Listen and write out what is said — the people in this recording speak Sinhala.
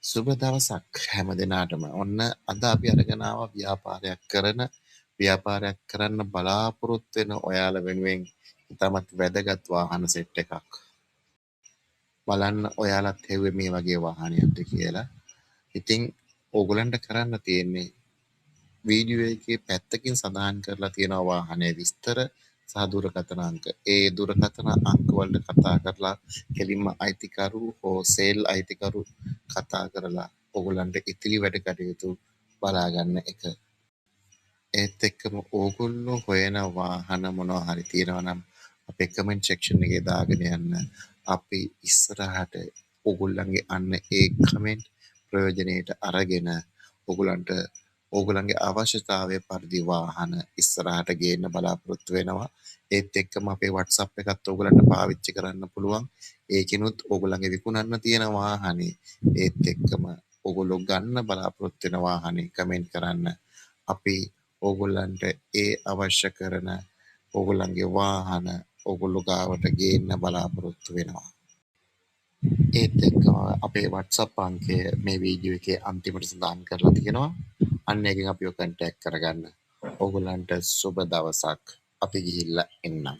සුබ දවසක් හැම දිනාටම. ඔන්න අද අපි අරගෙන ආවා ව්‍යාපාරයක් කරන්න බලාපොරොත්තු වෙන ඔයාලා වෙනුවෙන් ඉතාමත් වැදගත් වාහන සෙට් එකක්. බලන්න ඔයාලත් හෙව්වේ මේ වගේ වාහනයක්ද කියලා. ඉතින් ඕගොල්ලන්ට කරන්න තියෙන්නේ වීඩියෝ එකේ පැත්තකින් සඳහන් කරලා තියෙනවා වාහනේ විස්තර සහ දුරකථන අංක. ඒ දුරකථන අංක වලට කතා කරලා කෙලින්ම අයිතිකරු හෝ සේල් අයිතිකරු කතා කරලා ඕගොල්ලන්ට ඉතිරි වැඩ කටයුතු බලා ගන්න එක. ඒත් එක්කම ඕගොල්ලෝ හොයන වාහන මොනවා හරි තියෙනවා නම් අපේ කමෙන්ට් සෙක්ෂන් එකේ දාගෙන යන්න. අපි ඉස්සරහට ඕගොල්ලන්ගේ අන්න ඒ කමෙන්ට් ප්‍රයෝජනෙට අරගෙන ඕගොල්ලන්ගේ අවශ්‍යතාවය පරිදි වාහන ඉස්සරහට ගේන්න බලාපොරොත්තු වෙනවා. ඒත් එක්කම අපේ WhatsApp එකත් ඕගොල්ලන්ට පාවිච්චි කරන්න පුළුවන්. ඒකිනුත් ඕගොල්ලන්ගේ විකුණන්න තියෙන වාහනේ ඒත් එක්කම ඕගොල්ලෝ ගන්න බලාපොරොත්තු වෙන වාහනේ කමෙන්ට් කරන්න. අපි ඕගොල්ලන්ට ඒ අවශ්‍ය කරන ඕගොල්ලන්ගේ වාහන ඕගොල්ලෝ ගාවට ගේන්න බලාපොරොත්තු වෙනවා. ඒත් එක්කම අපේ WhatsApp අංකය මේ වීඩියෝ එකේ අන්තිමට සඳහන් කරලා තියෙනවා. අන්න එකෙන් අපිව කන්ටැක්ට් කරගන්න. ඕගොල්ලන්ට සුබ දවසක්. අපි ගිහිල්ලා එන්නම්.